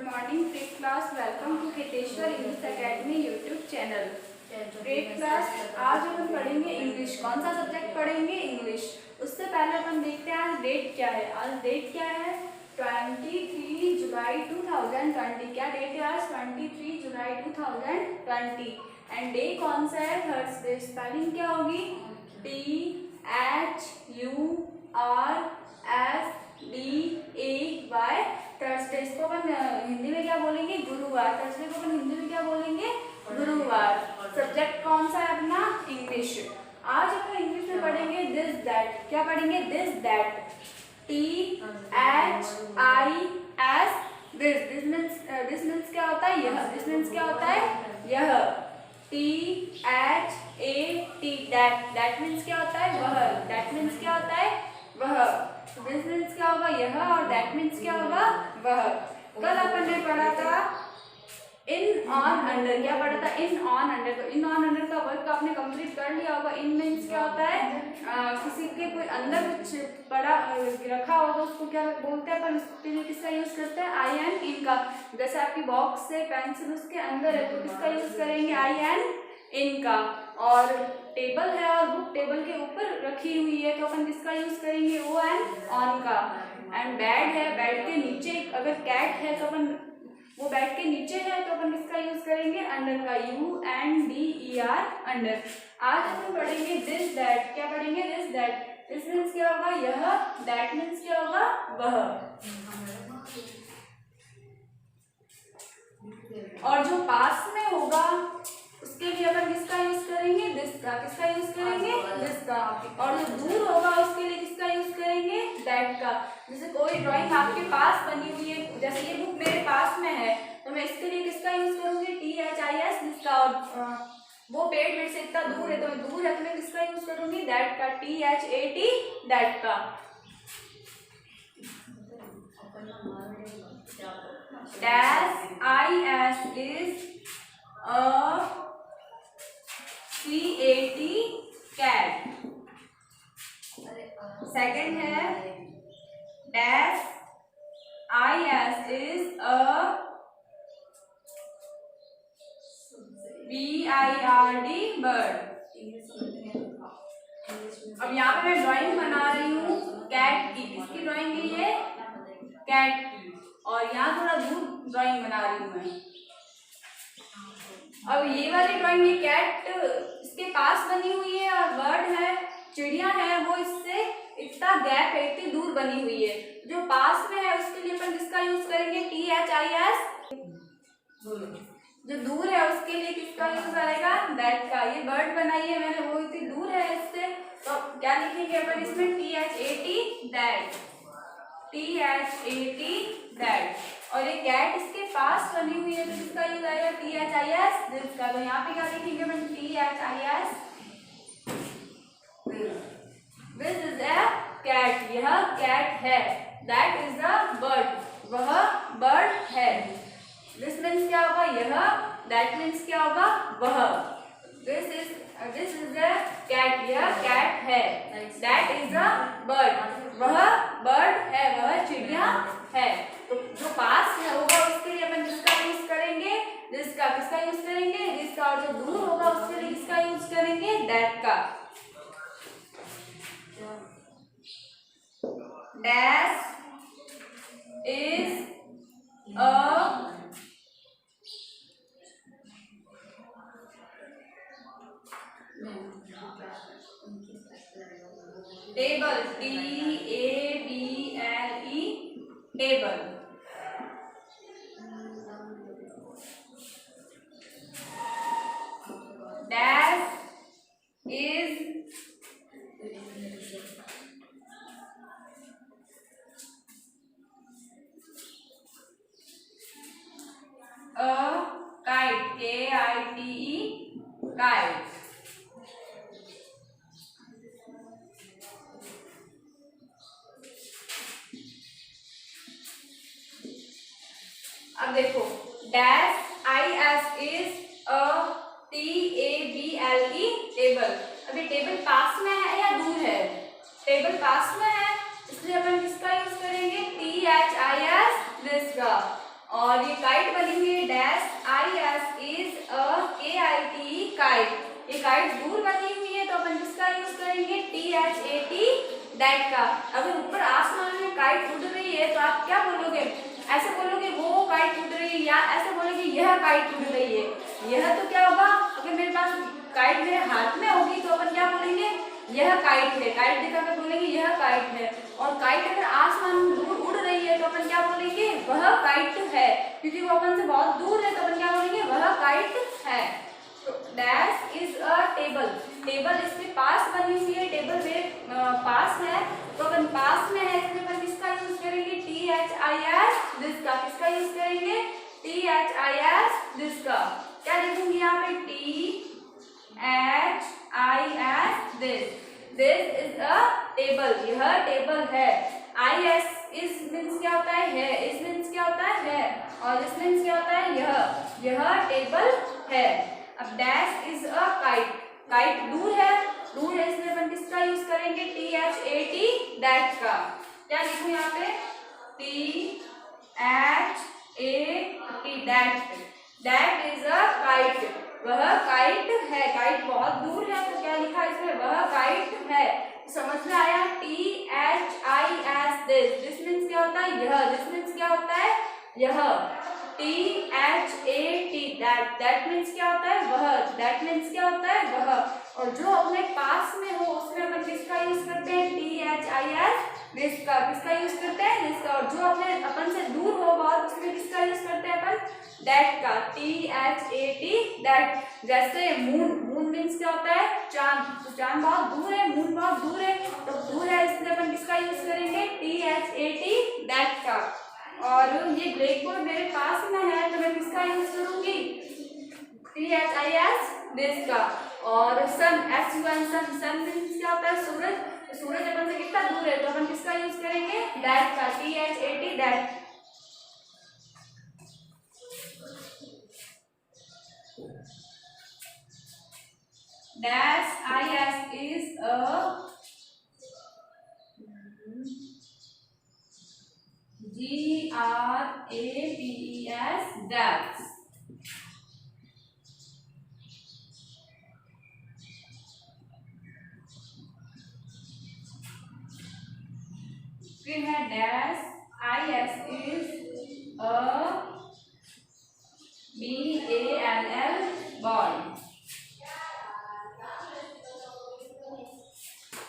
Morning fifth class. Welcome to Hiteshwar English academy YouTube channel. Fifth class आज अपन पढ़ेंगे English. कौन सा सब्जेक्ट पढ़ेंगे? इंग्लिश। उससे पहले अपन देखते हैं आज डेट क्या है। आज डेट क्या है? 23 जुलाई 2020। क्या डेट है आज? 23 जुलाई 2020। एंड डे कौन सा है? थर्सडे। स्पेलिंग क्या होगी? THURSDAY। थर्सडे इसको अपन हिंदी में क्या बोलेंगे? गुरुवार। थर्सडे को अपन हिंदी में क्या बोलेंगे? गुरुवार। सब्जेक्ट कौन सा है अपना? इंग्लिश। आज अपन इंग्लिश में पढ़ेंगे दिस दैट। क्या पढ़ेंगे? This that. THIS। This means क्या होता है? यह। दिस मीन्स क्या होता है? यह। THAT। दैट मीन्स क्या होता है? वह। दैट मीन्स क्या होता है? वह। दिस मीन्स क्या होगा? यह। और दैट मीन्स क्या होगा? वह। कल अपन ने पढ़ा था इन ऑन अंडर। क्या पढ़ा था? In on under. तो इन ऑन अंडर का वर्क आपने कंप्लीट कर लिया होगा। इन मीन्स क्या होता है? किसी के कोई अंदर कुछ पड़ा रखा होगा उसको क्या बोलते हैं अपन? उसके लिए किसका यूज करते हैं? आई एन इन का। जैसे आपकी बॉक्स से पेंसिल उसके अंदर है तो किसका यूज करेंगे? आई एन इन का। और टेबल है और बुक टेबल के ऊपर रखी हुई है तो अपन किसका यूज करेंगे? ओ एन ऑन का। एंड बेड है, बेड के नीचे अगर कैट है तो अपन वो बेड के नीचे है तो अपन किसका यूज करेंगे? अंडर का। UNDER under. आज अपन पढ़ेंगे दिस दैट। क्या पढ़ेंगे? This that. दिस मीन्स क्या होगा? यह। दैट मीन्स क्या होगा? वह। और जो पास में होगा उसके लिए अपन किसका यूज करेंगे? दिस का। किसका यूज करेंगे? दिस का। और जो दूर होगा उसके लिए किसका यूज करेंगे? दैट का। जैसे कोई ड्राइंग आपके पास बनी हुई है, जैसे ये बुक मेरे पास में है तो मैं इसके लिए किसका यूज करूंगी? THIS दिस का। वो पेड़ मेरे से इतना दूर है तो मैं दूर है तो मैं किसका यूज करूंगी? दैट का। THAT दैट का। DAS is a CAT cat। Second है DAS is a BIRD bird। अब यहाँ पे मैं ड्राइंग बना रही हूँ कैट की। किसकी ड्राइंग है ये? कैट की। और यहाँ थोड़ा दूर ड्राइंग बना रही हूँ मैं। अब ये वाली ड्राइंग ये कैट इसके पास बनी हुई है और बर्ड है, चिड़िया है, वो इससे इतना गैप है, इतनी दूर बनी हुई है। जो पास में है उसके लिए अपन किसका यूज करेंगे? THIS। जो दूर है उसके लिए किसका यूज आएगा? दैट का। ये बर्ड बनाई है मैंने, वो इतनी दूर है इससे तो क्या लिखेंगे अपन इसमें? THAT that. THAT that. और ये कैट इसके पास बनी हुई है तो किसका यूज आएगा? THIS दिस का। तो यहाँ पे क्या लिखेंगे अपन? THIS this is a cat. यह कैट है। That is a bird. वह बर्ड है। दिस मीन्स क्या होगा? यह। दैट मीन्स क्या होगा? वह। This is a cat. यह कैट है। That is a bird. वह बर्ड है, वह चिड़िया है। तो जो पास में होगा उसके लिए अपन किसका यूज करेंगे? दिस का। किसका यूज करेंगे? दिस का। और जो दूर होगा उसके लिए किसका यूज करेंगे? दैट का। Dash is a table. TABLE table. Dash is a kite। KITE kite। अब देखो dash IS is a TABLE table. अभी टेबल पास में है या दूर है? टेबल पास में है इसलिए अपन किसका यूज करेंगे? THIS दिस का। और ये काइट बनी हुई है डैश आई एस इज अ के आई टी काइट। ये काइट दूर बनी हुई है तो अपन किसका यूज करेंगे T H A T that का। अगर ऊपर आसमान में काइट उड़ रही है तो आप क्या बोलोगे, ऐसे बोलोगे वो काइट उड़ रही है या ऐसे बोलोगे यह काइट उड़ रही है। यह तो क्या होगा, अगर मेरे पास काइट मेरे हाथ में होगी तो अपन क्या बोलेंगे यह काइट है, काइट दिखाकर बोलेंगे यह काइट है। और काइट अगर आसमान में दूर उड़ रही है तो अपन क्या बोलेंगे वह काइट है, क्योंकि वो अपन से बहुत दूर है तो अपन क्या बोलेंगे वह काइट है। तो dash is a table, table इसके पास बनी हुई है, टेबल मेरे पास है तो अपन पास में है इसलिए अपन किसका यूज करेंगे T H I S this का। किसका यूज करेंगे T H I S this का। क्या लिखूंगी यहाँ पे T H I S this. This is a table, यह टेबल है। आई एस इस मीन्स क्या होता है इस मीन्स क्या होता है और इस मीन्स क्या होता है यह टेबल है। अब dash is a kite, kite दूर है इसलिए अपन किसका यूज करेंगे T H A T that का। क्या लिखूं यहाँ पे T H A T that, that is a kite, वह काइट है। काइट बहुत दूर है तो क्या लिखा इसमें वह काइट है। समझ में आया T H I S this, this means क्या होता है यह, दिस मीन्स क्या होता है यह। T H A T that, that means क्या होता है वह, दैट मीन्स क्या होता है वह। और जो अपने पास में हो उसमें अपन किसका यूज करते हैं T H I S this का। किसका यूज करते हैं दिस का। और जो अपने अपन से दूर हो बहुत उसमें किसका यूज करते हैं अपन दैट का, T H A T that. जैसे मून, मून मीन्स क्या होता है चांद, तो चांद बहुत दूर है मून बहुत दूर है तो दूर है इसलिए अपन किसका यूज करेंगे T H A T that का। और ये ब्लैक बोर्ड मेरे पास में है तो मैं किसका यूज करूंगी T H I S this का। और सन एस यू एन सन, सन मीन्स क्या होता है सूरज, तो सूरज अपन से कितना दूर है तो अपन किसका यूज करेंगे दैट का, T H A T that. Dash I S is a G R A P E S dash. फिर है dash I S is a B A L L ball.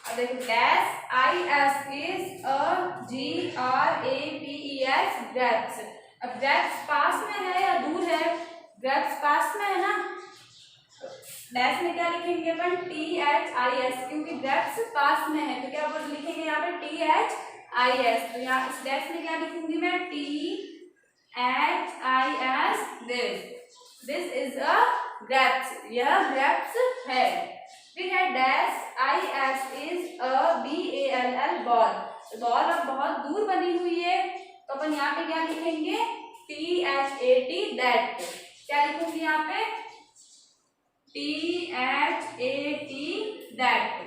अब देखो dash I S is a G R A P E S grapes. अब grapes पास में है या दूर है, ग्रेप्स पास में है ना, डैश में क्या लिखेंगे अपन टी एच आई एस, क्योंकि ग्रेप्स पास में है तो क्या बोल लिखेंगे यहाँ पे टी एच आई एस। तो यहाँ इस डैश में क्या लिखूंगी मैं T H I S this, this is a grapes, यह ग्रेप्स है। फिर है dash I S is a B A L L ball. Ball अब बहुत दूर बनी हुई है तो अपन यहाँ पे क्या लिखेंगे T H A T that. क्या लिखूंगी यहाँ पे T H A T that,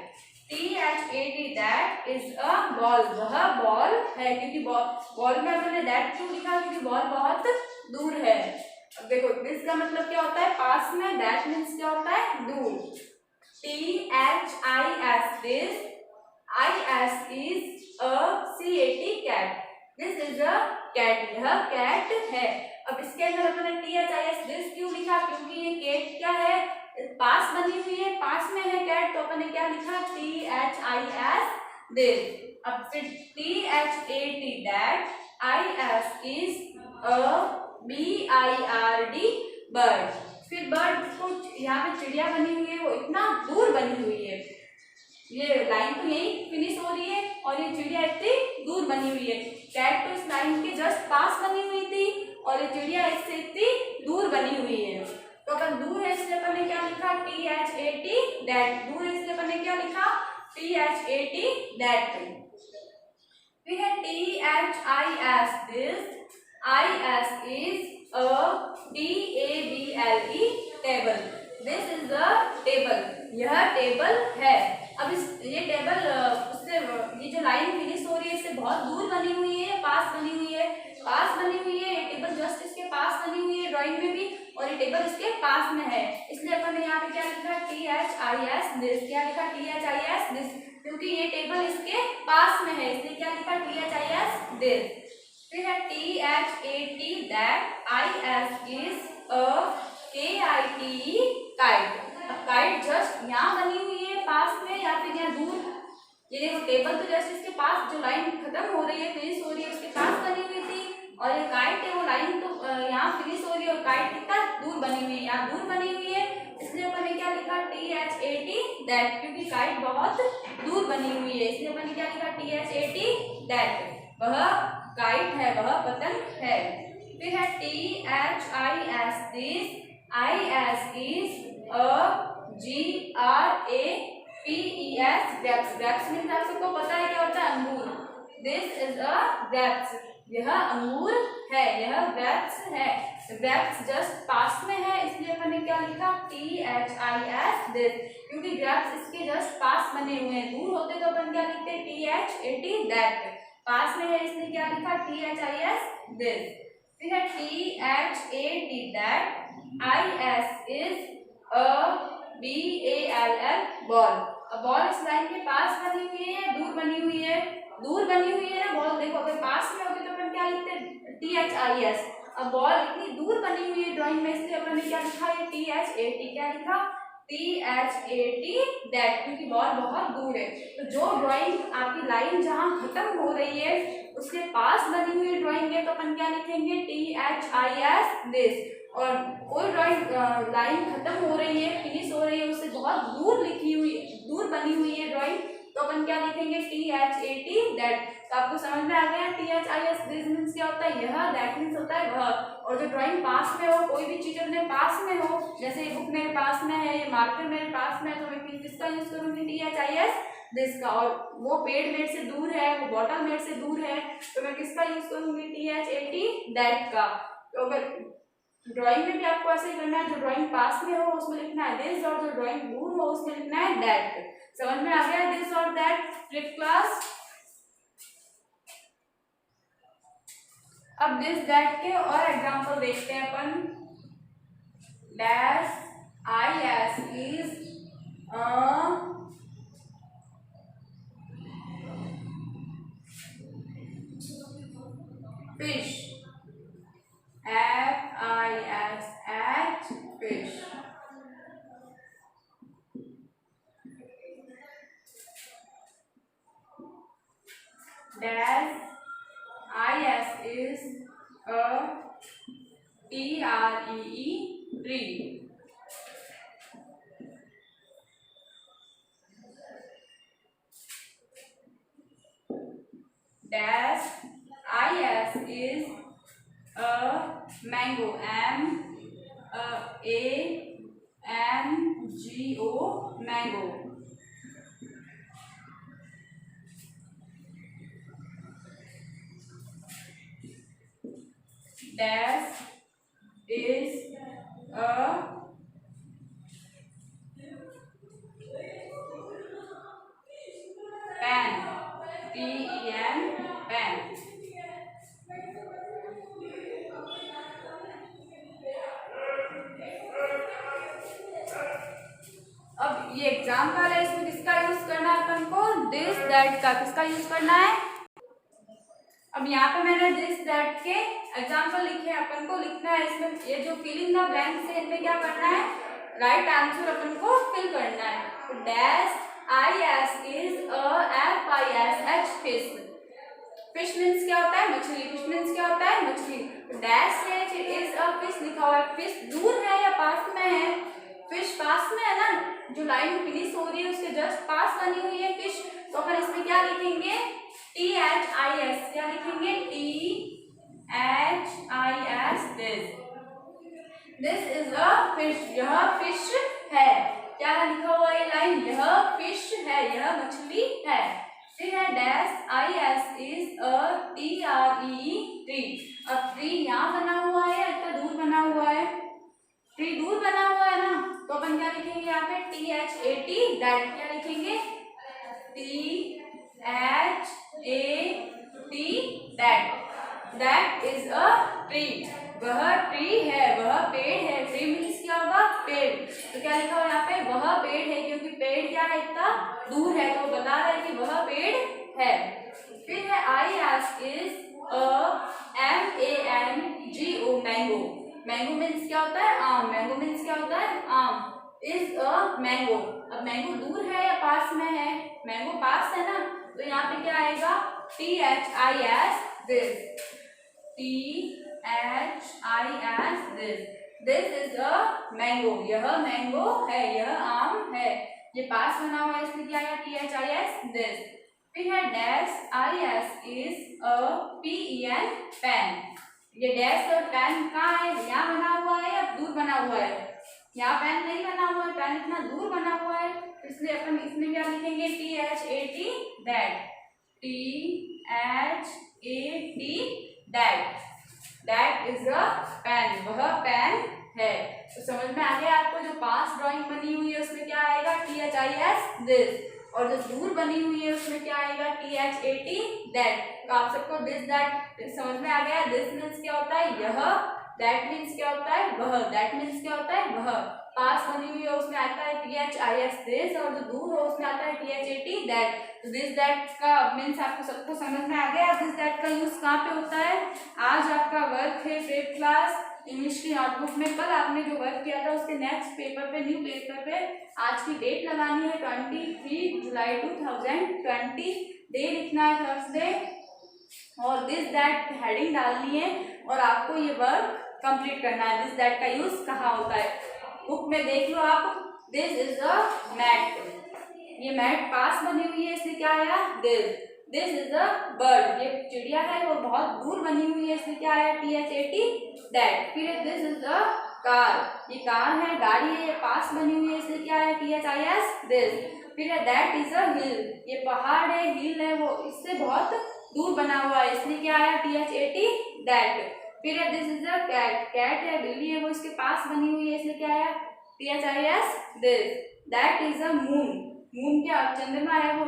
T H A T that is a ball, वह बॉल है। क्योंकि बॉल में मैंने दैट क्यों लिखा क्योंकि बॉल बहुत दूर है। अब देखो दिस का मतलब क्या होता है पास में, दैट मीन्स क्या होता है दूर। T H I S this, I S is a C A T cat, this is a cat, यह कैट है। अब इसके अंदर अपने T H I S this क्यों लिखा क्योंकि ये कैट क्या है पास बनी हुई है, पास में है कैट तो अपन ने क्या लिखा T H I S this. अब फिर T H A T that, I S is a B I R D bird. फिर बर्ड को यहाँ पे चिड़िया बनी हुई है वो इतना दूर बनी हुई है, ये लाइन तो यही फिनिश हो रही है और ये चिड़िया इतनी दूर बनी हुई है। कैट तो इस लाइन के जस्ट पास बनी हुई थी और ये चिड़िया इससे इतनी दूर बनी हुई है। तो अगर दूर है इसलिए अपन ने क्या लिखा T H A T that, दूर है इसलिए अपन ने क्या लिखा T H A T that. फिर है T H I S this, I S is a T A B L E table, this is a table, यह टेबल है। अब इस ये टेबल उससे ये जो लाइन फिनिश हो रही है इससे बहुत दूर बनी हुई है, पास बनी हुई है, पास बनी हुई है, ये टेबल जस्ट ड्राइंग में भी, और ये टेबल इसके पास में है, इसलिए अपन ने यहाँ पे क्या लिखा, THIS दिस। क्या लिखा, THIS दिस, क्योंकि ये टेबल इसके पास में है, इसलिए क्या लिखा, THIS दिस। फिर है THAT that, IS is a KITE kite. अब काइट जस्ट यहाँ बनी हुई है पास में या फिर यहाँ दूर, ये देखो टेबल तो जस्ट इसके पास, जो लाइन खत्म हो रही है, फिनिश हो रही है, उसके पास बनी हुई थी, और ये काइट है वो लाइन तो यहाँ फिनिश हो रही है, और काइट कितना दूर बनी हुई है, यहाँ दूर बनी हुई है, इसलिए अपन ने क्या लिखा, THAT दैट, क्योंकि काइट बहुत दूर बनी हुई है, इसलिए अपन ने क्या लिखा, THAT दैट, वह काइट है, वह पतंग है। फिर है THIS this, IS is a GRAPES grapes. Grapes means आप सबको पता है क्या होता है, अंगूर। दिस इज अ ग्रेप्स, यह अंगूर है, यह ग्रेप्स है। ग्रेप्स जस्ट पास में है, इसलिए अपन ने क्या लिखा, THIS दिस, क्योंकि ग्रेप्स इसके जस्ट पास बने हुए हैं, दूर होते तो अपन क्या लिखते, THAT दैट, पास में है इसलिए क्या लिखा, THIS दिस। फिर है THAT that, IS is a BALL ball. अब बॉल इस लाइन के पास बनी हुई है, दूर बनी हुई है, दूर बनी हुई है ना बॉल, देखो अगर पास में होती तो अपन क्या लिखते, THIS। अब बॉल इतनी दूर बनी हुई है ड्राइंग में, इसलिए अपन ने क्या लिखा है, THAT। क्या लिखा, THAT दैट, क्योंकि बॉल बहुत दूर है। तो जो ड्राइंग आपकी लाइन जहाँ खत्म हो रही है उसके पास बनी हुई ड्राइंग है, तो अपन क्या लिखेंगे, THIS दिस। और कोई ड्राइंग लाइन खत्म हो रही है, फिनिश हो रही है, उससे बहुत दूर लिखी हुई, दूर बनी हुई है ड्राइंग, तो अपन क्या लिखेंगे, THAT दैट। तो आपको समझ में आ गया, THIS दिस मीन्स क्या होता है, यह, दैट मीन्स होता है वह। और जो ड्राइंग पास में हो, कोई भी चीज अपने पास में हो, जैसे ये बुक मेरे पास में है, ये मार्कर मेरे पास में है, तो मैं किसका यूज करूंगी, THIS दिस का। और वो पेड़ मेरे से दूर है, वो बॉटल मेरे से दूर है, तो मैं किसका यूज करूंगी, THAT दैट का। तो अगर ड्राइंग में भी आपको ऐसे ही करना है, जो ड्राइंग पास में हो उसमें लिखना है दिस, और जो ड्राइंग दूर हो उसमें लिखना है दैट। समझ में आ गया, दिस और दैट। Flip class. अब दिस दैट के और एग्जांपल देखते हैं अपन। Dash IS is fish, FISH fish। Dash IS is a TREE tree। Dash IS is a mango, MANGO mango। Dash is a pen, PEN pen। अब ये example है, इसमें किसका यूज करना है अपन को, दिस दैट का। किसका यूज करना है, अब यहाँ पे मैंने दिस दैट के एग्जाम्पल लिखे हैं, अपन को लिखना है इसमें, ये जो फिलिंग द ब्लैंक्स है इनमें क्या करना है, राइट आंसर अपन को फिल करना है। तो dash IS is a FISH fish. Fish means क्या होता है, मछली। फिश मीन्स क्या होता है, मछली। तो डैश है, फिर इज अ फिश लिखा हुआ है, फिश दूर है या पास में है, फिश पास में है ना, जो लाइन फिनिश हो रही है उसके जस्ट पास बनी हुई है फिश, तो अपन इसमें क्या लिखेंगे, THIS। क्या लिखेंगे, THIS this. This is a fish, यह फिश है। क्या लिखा हुआ है लाइन, यह फिश है, यह मछली है। फिर है dash IS is a TREE tree. अब ट्री यहाँ बना हुआ है या इतना दूर बना हुआ है, ट्री दूर बना हुआ है ना, तो अपन क्या लिखेंगे यहाँ पे, THAT दैट। क्या लिखेंगे, THAT that. That is a tree, वह ट्री है, वह पेड़ है। ट्री मीन्स क्या होगा, पेड़। तो क्या लिखा हुआ यहाँ पे, वह पेड़ है, क्योंकि पेड़ क्या है, इतना दूर है, तो बता रहे हैं कि वह पेड़ है। फिर है I ask is MANGO, mango. Mango means क्या होता है, आम। मैंगो मीन्स क्या होता है, आम। इज अ मैंगो, अब मैंगो दूर है या पास में है, मैंगो पास है ना, तो यहाँ पे क्या आएगा, THIS, this, THIS, this is a mango, यह मैंगो है, यह आम है। ये पास बना हुआ है इसलिए क्या आया, THIS, दिस। फिर है dash IS is a PEN, pen. ये डैश और पेन कहाँ है, यहाँ बना हुआ है या दूर बना हुआ है, यहाँ पेन नहीं बना हुआ है, पेन इतना दूर बना हुआ है, इसलिए अपन इसमें क्या लिखेंगे, THAT, that, THAT, that, that is a pen, वह पेन है। तो समझ में आ गया आपको, जो पास ड्राइंग बनी हुई है उसमें क्या आएगा, THIS, दिस, और जो दूर बनी हुई है उसमें क्या आएगा, THAT, दैट। तो आप सबको दिस दैट समझ में आ गया। दिस मीन्स क्या होता है, यह, दैट मीन्स क्या होता है, वह, दैट मीन्स क्या होता है, वह। पास बनी हुई है उसमें आता है THIS, दिस, और जो दूर हो उसमें आता है THAT, दैट। तो दिस दैट का मीन्स आपको सबको समझ में आ गया। दिस दैट का यूज कहाँ पे होता है, आज आपका वर्क है 5th क्लास इंग्लिश की नोटबुक में। कल आपने जो वर्क किया था उसके नेक्स्ट पेपर पे, न्यू पेपर पे आज की डेट लगानी है 23 जुलाई 2020, डे लिखना है थर्सडे, और दिस दैट हेडिंग डालनी है, और आपको ये वर्क कंप्लीट करना है। दिस दैट का यूज कहाँ होता है, बुक में देख लो आप। दिस इज अ मैट, ये मैट पास बनी हुई है इसलिए क्या आया, this. This is a bird, ये चिड़िया है वो बहुत दूर बनी हुई है इसलिए क्या आया, THAT, दैट। फिर दिस इज अ कार, ये कार है, गाड़ी है, ये पास बनी हुई है इसलिए क्या है, THIS, दिस। फिर है दैट इज अ हिल, ये पहाड़ है, हिल है, वो इससे बहुत दूर बना हुआ है इसलिए क्या आया, THAT, दैट। फिर है this is a cat, cat है, बिल्ली है, वो इसके पास बनी हुई है इसलिए क्या आया, THIS, this. That is a moon, moon क्या चंद्रमा है, वो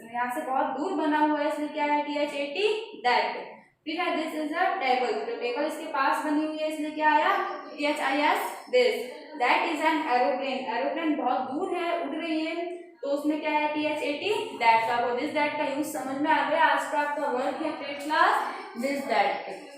यहाँ से बहुत दूर बना हुआ है इसलिए क्या है, THAT, दैट। फिर है दिस इज अ टेबल, तो टेबल इसके पास बनी हुई है इसलिए क्या आया, THIS, this. That is an aeroplane, aeroplane बहुत दूर है, उड़ रही है, तो उसमें क्या है, THAT, दैट। का दिस दैट का यूज समझ में आ गया। आज का आपका वर्क है 5th क्लास, दिस दैट।